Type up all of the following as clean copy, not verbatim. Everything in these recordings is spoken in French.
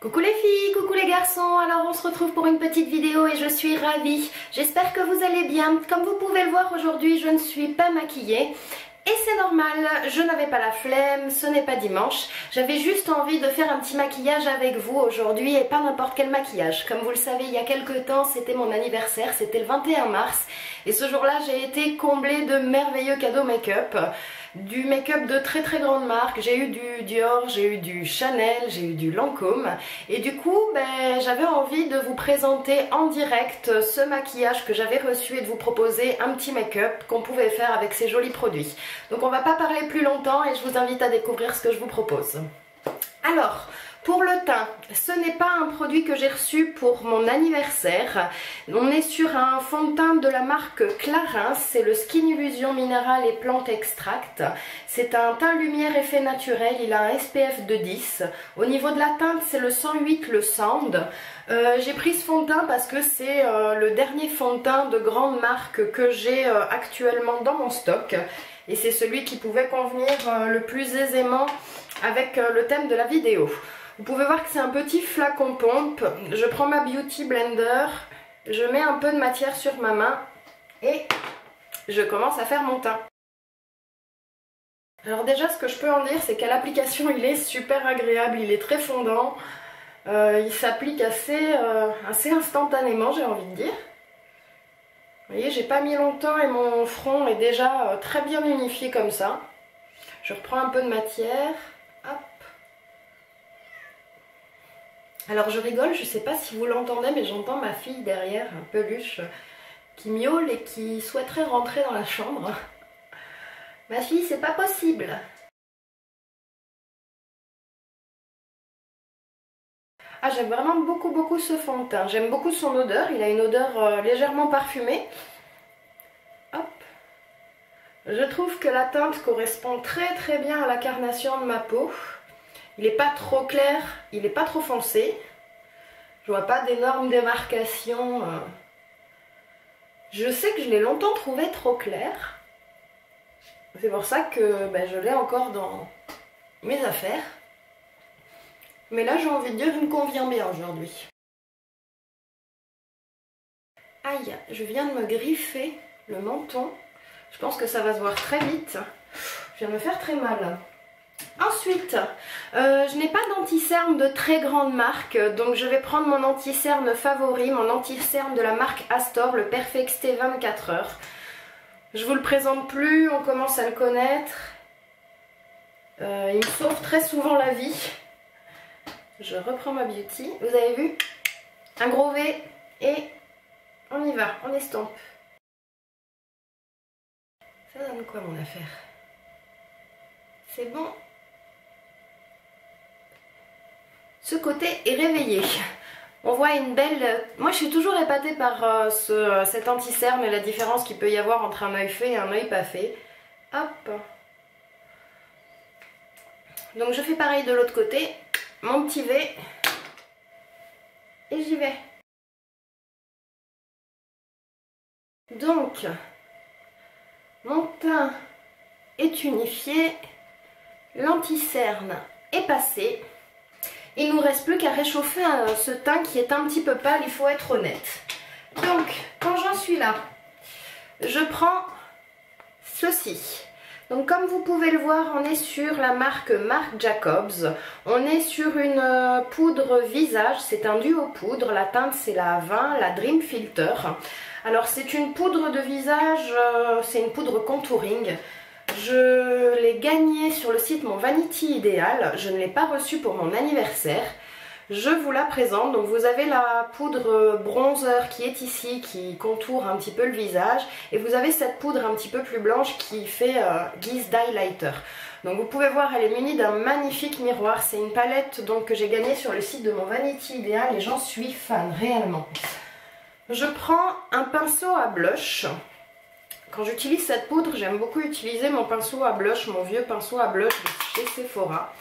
Coucou les filles, coucou les garçons, alors on se retrouve pour une petite vidéo et je suis ravie. J'espère que vous allez bien. Comme vous pouvez le voir aujourd'hui, je ne suis pas maquillée. Et c'est normal, je n'avais pas la flemme, ce n'est pas dimanche. J'avais juste envie de faire un petit maquillage avec vous aujourd'hui et pas n'importe quel maquillage. Comme vous le savez, il y a quelques temps, c'était mon anniversaire, c'était le 21 mars. Et ce jour-là, j'ai été comblée de merveilleux cadeaux make-up. Du make-up de très grande marque, j'ai eu du Dior, j'ai eu du Chanel, j'ai eu du Lancôme. Et du coup, j'avais envie de vous présenter en direct ce maquillage que j'avais reçu et de vous proposer un petit make-up qu'on pouvait faire avec ces jolis produits. Donc on va pas parler plus longtemps et je vous invite à découvrir ce que je vous propose. Alors, pour le teint, ce n'est pas un produit que j'ai reçu pour mon anniversaire. On est sur un fond de teint de la marque Clarins, c'est le Skin Illusion Mineral et Plante Extract. C'est un teint lumière effet naturel, il a un SPF de 10. Au niveau de la teinte, c'est le 108, le Sand. J'ai pris ce fond de teint parce que c'est le dernier fond de teint de grande marque que j'ai actuellement dans mon stock. Et c'est celui qui pouvait convenir le plus aisément avec le thème de la vidéo. Vous pouvez voir que c'est un petit flacon pompe. Je prends ma Beauty Blender, je mets un peu de matière sur ma main et je commence à faire mon teint. Alors déjà, ce que je peux en dire, c'est qu'à l'application, il est super agréable, il est très fondant. Il s'applique assez instantanément, j'ai envie de dire. Vous voyez, j'ai pas mis longtemps et mon front est déjà très bien unifié comme ça. Je reprends un peu de matière. Hop. Alors je rigole, je sais pas si vous l'entendez, mais j'entends ma fille derrière, un peluche, qui miaule et qui souhaiterait rentrer dans la chambre. Ma fille, c'est pas possible. Ah, j'aime vraiment beaucoup ce fond de teint. J'aime beaucoup son odeur, il a une odeur légèrement parfumée. Hop. Je trouve que la teinte correspond très bien à la carnation de ma peau. Il n'est pas trop clair, il n'est pas trop foncé. Je vois pas d'énormes démarcations. Je sais que je l'ai longtemps trouvé trop clair. C'est pour ça que je l'ai encore dans mes affaires. Mais là, j'ai envie de dire, il me convient bien aujourd'hui. Aïe, je viens de me griffer le menton. Je pense que ça va se voir très vite. Je viens de me faire très mal. Ensuite, je n'ai pas d'anti-cerne de très grande marque, donc je vais prendre mon anti-cerne favori, mon anti-cerne de la marque Astor, le Perfect Stay 24 heures. Je vous le présente plus, on commence à le connaître. Il me sauve très souvent la vie. Je reprends ma Beauty, vous avez vu, un gros V et on y va, on estompe. Ça donne quoi mon affaire? C'est bon. Ce côté est réveillé. On voit une belle... Moi je suis toujours épatée par cet anti-cerne et la différence qu'il peut y avoir entre un œil fait et un œil pas fait. Hop. Donc je fais pareil de l'autre côté. Mon petit V. Et j'y vais. Donc, mon teint est unifié. L'anti-cerne est passé. Il ne nous reste plus qu'à réchauffer ce teint qui est un petit peu pâle, il faut être honnête. Donc, quand j'en suis là, je prends ceci. Donc comme vous pouvez le voir, on est sur la marque Marc Jacobs. On est sur une poudre visage, c'est un duo poudre. La teinte c'est la 20, la Dream Filter. Alors c'est une poudre de visage, c'est une poudre contouring. Je l'ai gagnée sur le site Mon Vanity Idéal. Je ne l'ai pas reçue pour mon anniversaire. Je vous la présente. Donc vous avez la poudre bronzer qui est ici, qui contourne un petit peu le visage. Et vous avez cette poudre un petit peu plus blanche qui fait guise d'highlighter. Donc vous pouvez voir, elle est munie d'un magnifique miroir. C'est une palette donc, que j'ai gagnée sur le site de Mon Vanity Idéal et j'en suis fan, réellement. Je prends un pinceau à blush. Quand j'utilise cette poudre, j'aime beaucoup utiliser mon pinceau à blush, mon vieux pinceau à blush de chez Sephora.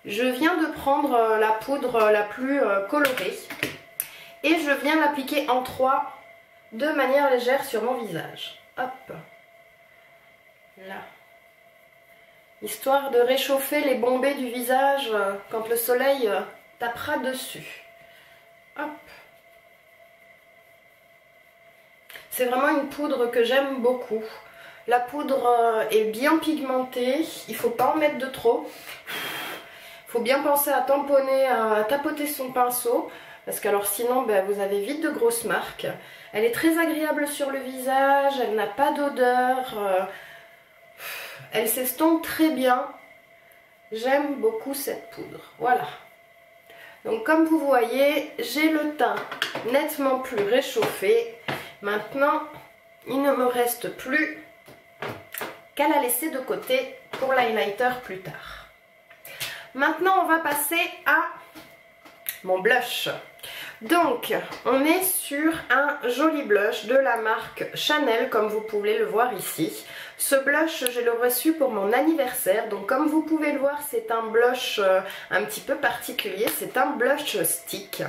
Je viens de prendre la poudre la plus colorée et je viens l'appliquer en 3 de manière légère sur mon visage. Hop, là histoire de réchauffer les bombées du visage quand le soleil tapera dessus. Hop. C'est vraiment une poudre que j'aime beaucoup. La poudre est bien pigmentée, il ne faut pas en mettre de trop. Il faut bien penser à tamponner, à tapoter son pinceau, parce que alors sinon vous avez vite de grosses marques. Elle est très agréable sur le visage, elle n'a pas d'odeur, elle s'estompe très bien. J'aime beaucoup cette poudre, voilà. Donc comme vous voyez, j'ai le teint nettement plus réchauffé. Maintenant, il ne me reste plus qu'à la laisser de côté pour l'highlighter plus tard. Maintenant, on va passer à mon blush. Donc, on est sur un joli blush de la marque Chanel, comme vous pouvez le voir ici. Ce blush, je l'ai reçu pour mon anniversaire. Donc, comme vous pouvez le voir, c'est un blush un petit peu particulier. C'est un blush stick.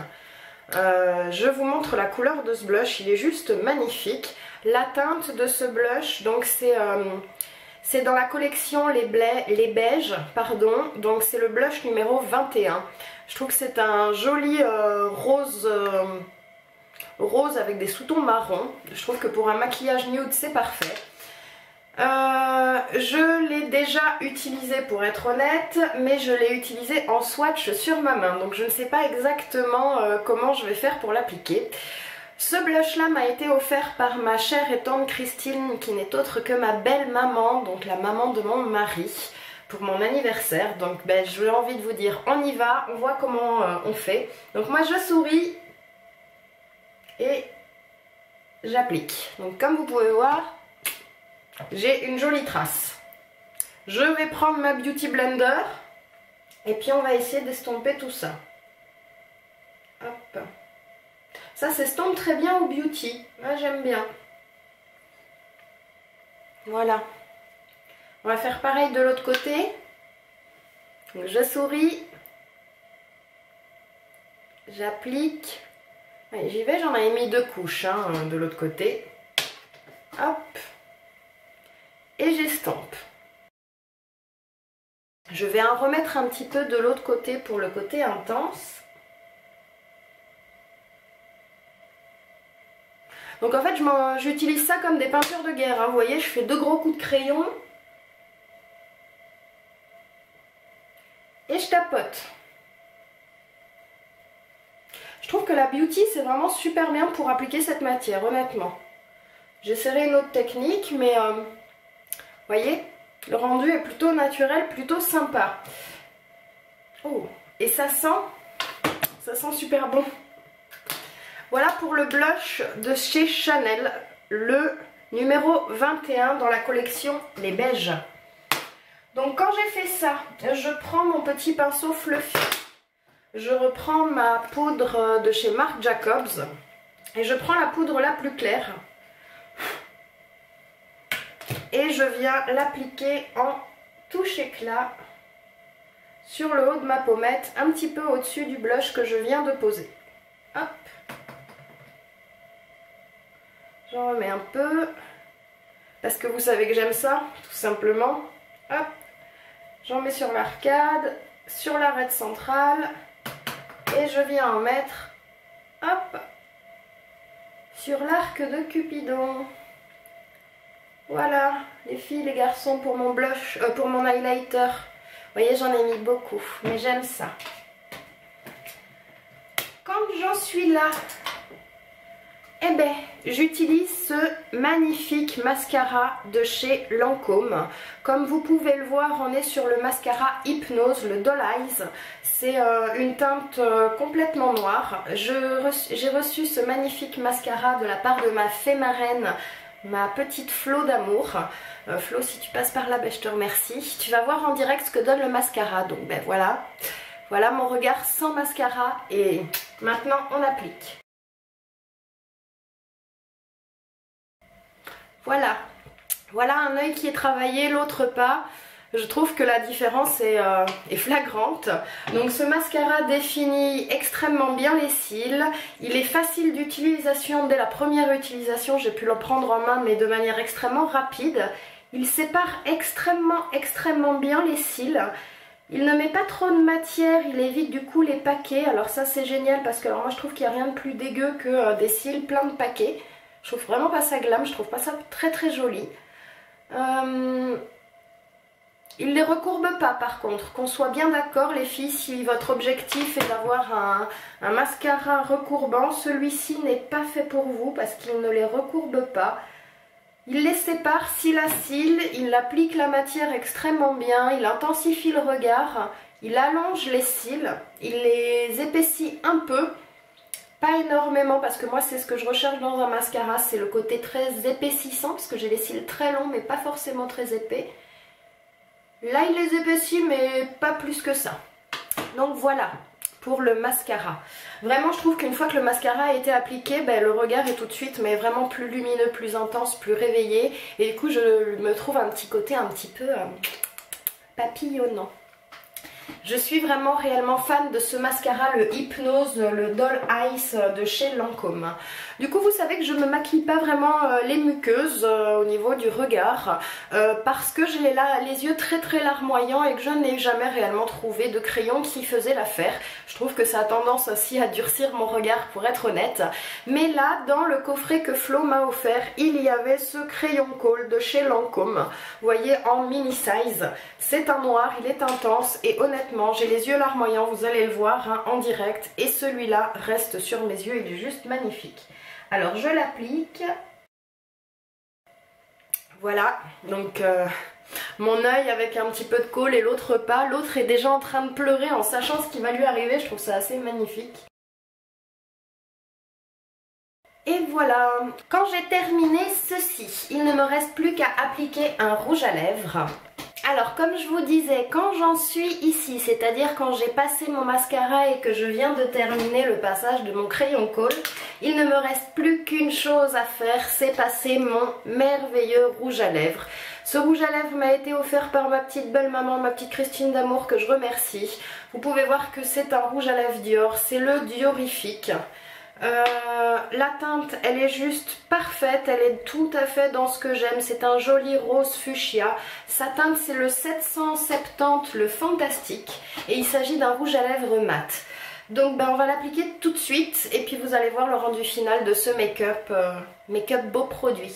Je vous montre la couleur de ce blush, il est juste magnifique. La teinte de ce blush, donc c'est dans la collection les beiges, pardon. Donc c'est le blush numéro 21. Je trouve que c'est un joli rose avec des sous-tons marrons. Je trouve que pour un maquillage nude c'est parfait. Je l'ai déjà utilisé pour être honnête, mais je l'ai utilisé en swatch sur ma main, donc je ne sais pas exactement comment je vais faire pour l'appliquer. Ce blush là m'a été offert par ma chère et tendre Christine, qui n'est autre que ma belle maman, donc la maman de mon mari, pour mon anniversaire. Donc j'ai envie de vous dire, on y va, on voit comment on fait. Donc moi je souris et j'applique. Donc comme vous pouvez voir, j'ai une jolie trace. Je vais prendre ma Beauty Blender et puis on va essayer d'estomper tout ça. Hop. Ça s'estompe très bien au Beauty. Moi j'aime bien. Voilà. On va faire pareil de l'autre côté. Donc je souris. J'applique. J'y vais, j'en avais mis 2 couches de l'autre côté. Hop. Et j'estompe. Je vais en remettre un petit peu de l'autre côté pour le côté intense. Donc en fait j'utilise ça comme des peintures de guerre. Vous voyez, je fais 2 gros coups de crayon. Et je tapote. Je trouve que la Beauty c'est vraiment super bien pour appliquer cette matière, honnêtement. J'essaierai une autre technique, mais vous voyez, le rendu est plutôt naturel, plutôt sympa. Oh, et ça sent super bon. Voilà pour le blush de chez Chanel, le numéro 21 dans la collection Les Beiges. Donc quand j'ai fait ça, je prends mon petit pinceau fluffy, je reprends ma poudre de chez Marc Jacobs et je prends la poudre la plus claire. Et je viens l'appliquer en touche éclat sur le haut de ma pommette, un petit peu au-dessus du blush que je viens de poser. Hop. J'en remets un peu, parce que vous savez que j'aime ça, tout simplement. Hop. J'en mets sur l'arcade, sur l'arête centrale, et je viens en mettre, hop, sur l'arc de Cupidon. Voilà, les filles, les garçons, pour mon blush, pour mon highlighter. Vous voyez, j'en ai mis beaucoup, mais j'aime ça. Quand j'en suis là, eh ben, j'utilise ce magnifique mascara de chez Lancôme. Comme vous pouvez le voir, on est sur le mascara Hypnose, le Doll Eyes. C'est une teinte complètement noire. J'ai reçu ce magnifique mascara de la part de ma fée marraine, ma petite Flo d'amour. Flo, si tu passes par là, ben, je te remercie. Tu vas voir en direct ce que donne le mascara. Donc ben voilà, voilà mon regard sans mascara. Et maintenant on applique. Voilà, voilà un œil qui est travaillé, l'autre pas. Je trouve que la différence est flagrante. Donc ce mascara définit extrêmement bien les cils. Il est facile d'utilisation. Dès la première utilisation, j'ai pu le prendre en main, mais de manière extrêmement rapide. Il sépare extrêmement bien les cils. Il ne met pas trop de matière, il évite du coup les paquets. Alors ça c'est génial parce que alors moi je trouve qu'il n'y a rien de plus dégueu que des cils plein de paquets. Je trouve vraiment pas ça glam, je trouve pas ça très joli. Il les recourbe pas par contre, qu'on soit bien d'accord les filles, si votre objectif est d'avoir un mascara recourbant, celui-ci n'est pas fait pour vous parce qu'il ne les recourbe pas. Il les sépare cil à cil, il applique la matière extrêmement bien, il intensifie le regard, il allonge les cils, il les épaissit un peu, pas énormément parce que moi c'est ce que je recherche dans un mascara, c'est le côté très épaississant parce que j'ai les cils très longs mais pas forcément très épais. Là il les épaissit mais pas plus que ça. Donc voilà pour le mascara. Vraiment je trouve qu'une fois que le mascara a été appliqué, ben, le regard est tout de suite mais vraiment plus lumineux, plus intense, plus réveillé. Et du coup je me trouve un petit côté un petit peu papillonnant. Je suis vraiment réellement fan de ce mascara, le Hypnose, le Doll Eyes de chez Lancôme. Du coup vous savez que je ne me maquille pas vraiment les muqueuses au niveau du regard parce que j'ai les yeux très larmoyants et que je n'ai jamais réellement trouvé de crayon qui faisait l'affaire. Je trouve que ça a tendance aussi à durcir mon regard pour être honnête. Mais là dans le coffret que Flo m'a offert, il y avait ce crayon Kohl de chez Lancôme. Vous voyez en mini size. C'est un noir, il est intense et honnêtement j'ai les yeux larmoyants, vous allez le voir hein, en direct. Et celui-là reste sur mes yeux, il est juste magnifique. Alors je l'applique. Voilà, donc mon œil avec un petit peu de Kohl et l'autre pas. L'autre est déjà en train de pleurer en sachant ce qui va lui arriver, je trouve ça assez magnifique. Et voilà, quand j'ai terminé ceci, il ne me reste plus qu'à appliquer un rouge à lèvres. Alors comme je vous disais, quand j'en suis ici, c'est-à-dire quand j'ai passé mon mascara et que je viens de terminer le passage de mon crayon Kohl, il ne me reste plus qu'une chose à faire, c'est passer mon merveilleux rouge à lèvres. Ce rouge à lèvres m'a été offert par ma petite belle maman, ma petite Christine d'amour que je remercie. Vous pouvez voir que c'est un rouge à lèvres Dior, c'est le Diorifique. La teinte elle est juste parfaite, elle est tout à fait dans ce que j'aime, c'est un joli rose fuchsia. Sa teinte c'est le 770, le fantastique, et il s'agit d'un rouge à lèvres mat. Donc ben, on va l'appliquer tout de suite et puis vous allez voir le rendu final de ce make-up beau produit.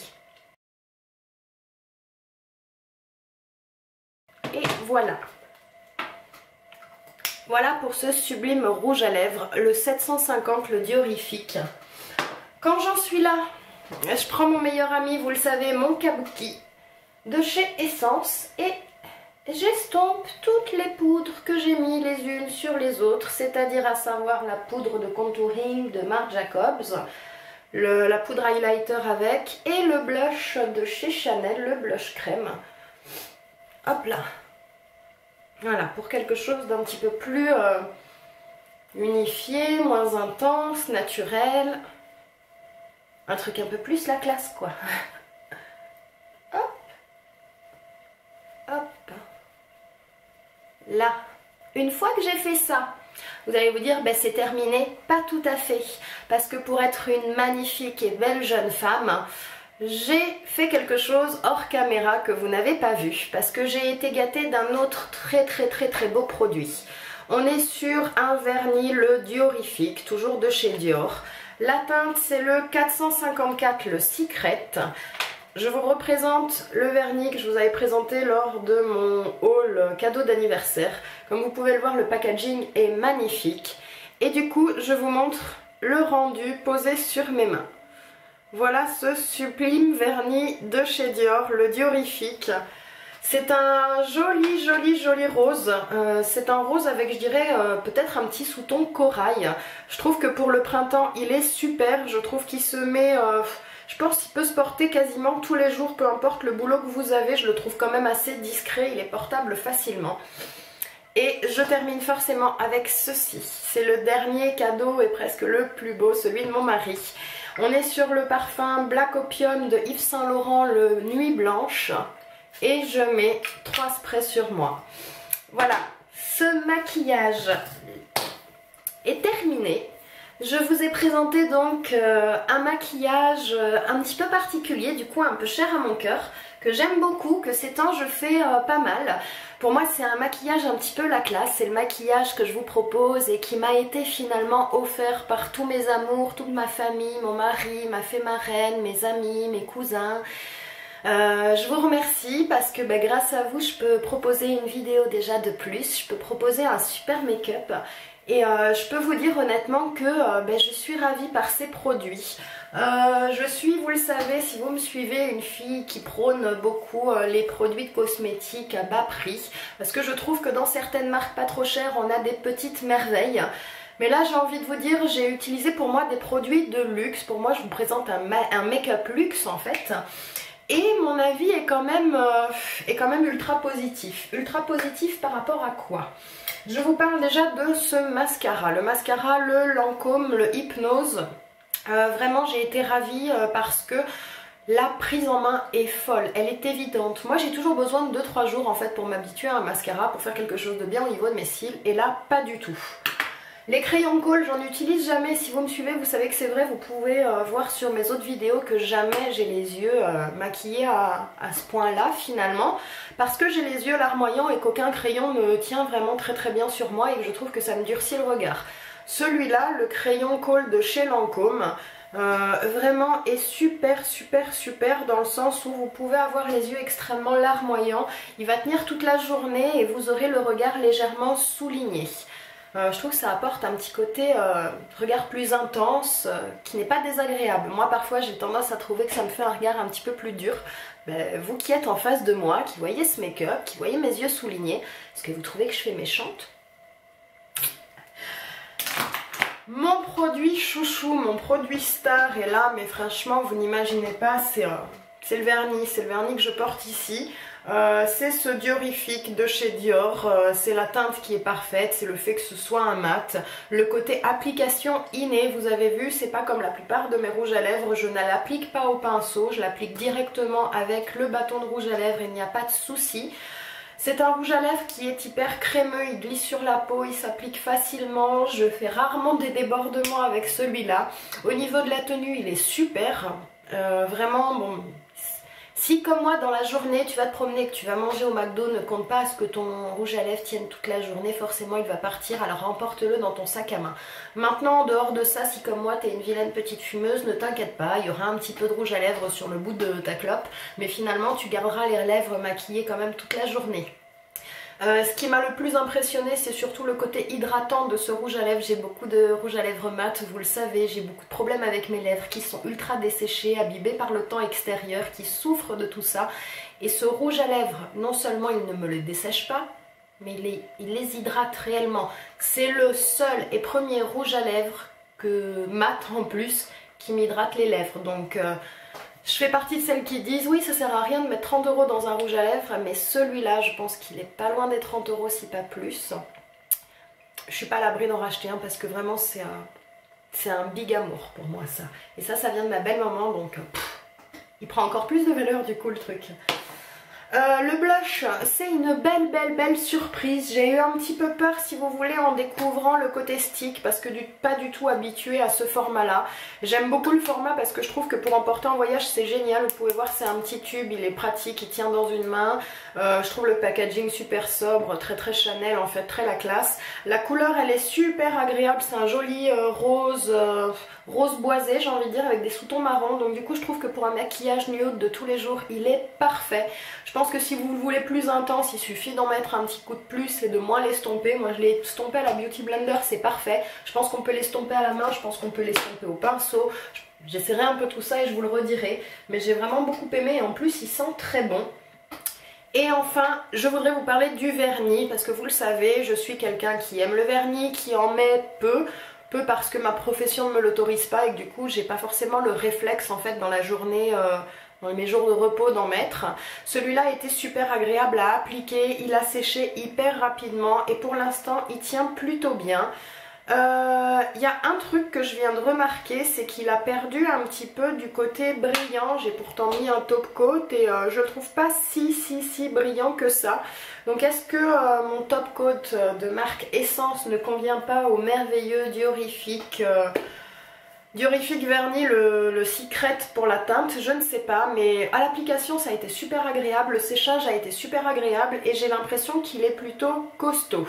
Et voilà. Voilà pour ce sublime rouge à lèvres, le 750, le Diorifique. Quand j'en suis là, je prends mon meilleur ami, vous le savez, mon Kabuki, de chez Essence, et j'estompe toutes les poudres que j'ai mis les unes sur les autres, c'est-à-dire à savoir la poudre de contouring de Marc Jacobs, la poudre highlighter avec, et le blush de chez Chanel, le blush crème. Hop là. Voilà, pour quelque chose d'un petit peu plus unifié, moins intense, naturel. Un truc un peu plus la classe, quoi. Hop. Hop. Là. Une fois que j'ai fait ça, vous allez vous dire, ben c'est terminé. Pas tout à fait. Parce que pour être une magnifique et belle jeune femme, j'ai fait quelque chose hors caméra que vous n'avez pas vu parce que j'ai été gâtée d'un autre très beau produit. On est sur un vernis, le Diorifique, toujours de chez Dior. La teinte c'est le 454, le Secret. Je vous représente le vernis que je vous avais présenté lors de mon haul cadeau d'anniversaire. Comme vous pouvez le voir, le packaging est magnifique. Et du coup, je vous montre le rendu posé sur mes mains. Voilà ce sublime vernis de chez Dior, le Diorifique. C'est un joli rose. C'est un rose avec, je dirais, peut-être un petit sous-ton corail. Je trouve que pour le printemps, il est super. Je trouve qu'il se met... je pense qu'il peut se porter quasiment tous les jours, peu importe le boulot que vous avez. Je le trouve quand même assez discret. Il est portable facilement. Et je termine forcément avec ceci. C'est le dernier cadeau et presque le plus beau, celui de mon mari. On est sur le parfum Black Opium de Yves Saint Laurent, le Nuit Blanche. Et je mets 3 sprays sur moi. Voilà, ce maquillage est terminé. Je vous ai présenté donc un maquillage un petit peu particulier, du coup un peu cher à mon cœur, que j'aime beaucoup, que ces temps je fais pas mal. Pour moi c'est un maquillage un petit peu la classe, c'est le maquillage que je vous propose et qui m'a été finalement offert par tous mes amours, toute ma famille, mon mari, ma fée marraine, mes amis, mes cousins. Je vous remercie parce que grâce à vous je peux proposer une vidéo déjà de plus, je peux proposer un super make-up. Et je peux vous dire honnêtement que je suis ravie par ces produits. Je suis, vous le savez, si vous me suivez, une fille qui prône beaucoup les produits de cosmétiques à bas prix. Parce que je trouve que dans certaines marques pas trop chères, on a des petites merveilles. Mais là j'ai envie de vous dire, j'ai utilisé pour moi des produits de luxe. Pour moi je vous présente un make-up luxe en fait. Et mon avis est quand même ultra positif. Ultra positif par rapport à quoi? Je vous parle déjà de ce mascara. Le mascara, le Lancôme, le Hypnose. Vraiment j'ai été ravie parce que la prise en main est folle. Elle est évidente. Moi j'ai toujours besoin de 2-3 jours en fait pour m'habituer à un mascara, pour faire quelque chose de bien au niveau de mes cils. Et là pas du tout. Les crayons colle, j'en utilise jamais. Si vous me suivez, vous savez que c'est vrai. Vous pouvez voir sur mes autres vidéos que jamais j'ai les yeux maquillés à ce point-là finalement. Parce que j'ai les yeux larmoyants et qu'aucun crayon ne tient vraiment très bien sur moi et que je trouve que ça me durcit le regard. Celui-là, le crayon colle de chez Lancôme, vraiment est super dans le sens où vous pouvez avoir les yeux extrêmement larmoyants. Il va tenir toute la journée et vous aurez le regard légèrement souligné. Je trouve que ça apporte un petit côté regard plus intense qui n'est pas désagréable. Moi parfois j'ai tendance à trouver que ça me fait un regard un petit peu plus dur. Vous qui êtes en face de moi, qui voyez ce make-up, qui voyez mes yeux soulignés, est-ce que vous trouvez que je fais méchante? Mon produit chouchou, mon produit star est là, mais franchement vous n'imaginez pas, c'est le vernis que je porte ici. C'est ce Diorifique de chez Dior, c'est la teinte qui est parfaite, c'est le fait que ce soit un mat. Le côté application inné, vous avez vu, c'est pas comme la plupart de mes rouges à lèvres, je ne l'applique pas au pinceau, je l'applique directement avec le bâton de rouge à lèvres et il n'y a pas de souci. C'est un rouge à lèvres qui est hyper crémeux, il glisse sur la peau, il s'applique facilement, je fais rarement des débordements avec celui-là. Au niveau de la tenue, il est super, vraiment bon. Si comme moi dans la journée tu vas te promener, que tu vas manger au McDo, ne compte pas à ce que ton rouge à lèvres tienne toute la journée, forcément il va partir, alors emporte-le dans ton sac à main. Maintenant en dehors de ça, si comme moi tu es une vilaine petite fumeuse, ne t'inquiète pas, il y aura un petit peu de rouge à lèvres sur le bout de ta clope, mais finalement tu garderas les lèvres maquillées quand même toute la journée. Ce qui m'a le plus impressionné, c'est surtout le côté hydratant de ce rouge à lèvres. J'ai beaucoup de rouge à lèvres mat, vous le savez, j'ai beaucoup de problèmes avec mes lèvres qui sont ultra desséchées, abîmées par le temps extérieur, qui souffrent de tout ça. Et ce rouge à lèvres, non seulement il ne me le dessèche pas, mais il les hydrate réellement. C'est le seul et premier rouge à lèvres mat en plus qui m'hydrate les lèvres. Donc je fais partie de celles qui disent oui ça sert à rien de mettre 30 € dans un rouge à lèvres, mais celui-là je pense qu'il est pas loin des 30 € si pas plus. Je suis pas à l'abri d'en racheter un parce que vraiment c'est un big amour pour moi ça. Et ça vient de ma belle maman donc il prend encore plus de valeur du coup le truc. Le blush, c'est une belle surprise. J'ai eu un petit peu peur si vous voulez en découvrant le côté stick parce que pas du tout habituée à ce format là. J'aime beaucoup le format parce que je trouve que pour emporter en voyage c'est génial. Vous pouvez voir c'est un petit tube, il est pratique, il tient dans une main. Je trouve le packaging super sobre, très Chanel en fait, très la classe. La couleur elle est super agréable, c'est un joli rose boisé j'ai envie de dire avec des sous-tons marrons. Donc du coup je trouve que pour un maquillage nude de tous les jours il est parfait. Je pense que si vous le voulez plus intense, il suffit d'en mettre un petit coup de plus et de moins l'estomper. Moi je l'ai estompé à la Beauty Blender, c'est parfait. Je pense qu'on peut l'estomper à la main, je pense qu'on peut l'estomper au pinceau. J'essaierai un peu tout ça et je vous le redirai. Mais j'ai vraiment beaucoup aimé et en plus il sent très bon. Et enfin, je voudrais vous parler du vernis parce que vous le savez, je suis quelqu'un qui aime le vernis, qui en met peu parce que ma profession ne me l'autorise pas et que du coup j'ai pas forcément le réflexe en fait dans la journée, dans mes jours de repos d'en mettre. Celui-là était super agréable à appliquer, il a séché hyper rapidement et pour l'instant il tient plutôt bien. Il y a un truc que je viens de remarquer, c'est qu'il a perdu un petit peu du côté brillant. J'ai pourtant mis un top coat et je le trouve pas si brillant que ça. Donc est-ce que mon top coat de marque Essence ne convient pas au merveilleux Diorifique vernis, le Secret pour la teinte? Je ne sais pas, mais à l'application ça a été super agréable, le séchage a été super agréable et j'ai l'impression qu'il est plutôt costaud.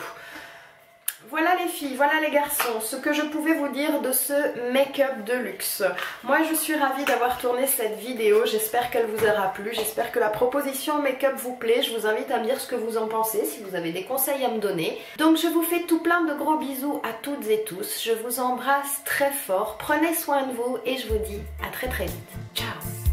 Voilà les filles, voilà les garçons, ce que je pouvais vous dire de ce make-up de luxe. Moi je suis ravie d'avoir tourné cette vidéo, j'espère qu'elle vous aura plu, j'espère que la proposition make-up vous plaît. Je vous invite à me dire ce que vous en pensez, si vous avez des conseils à me donner. Donc je vous fais tout plein de gros bisous à toutes et tous, je vous embrasse très fort, prenez soin de vous et je vous dis à très vite. Ciao.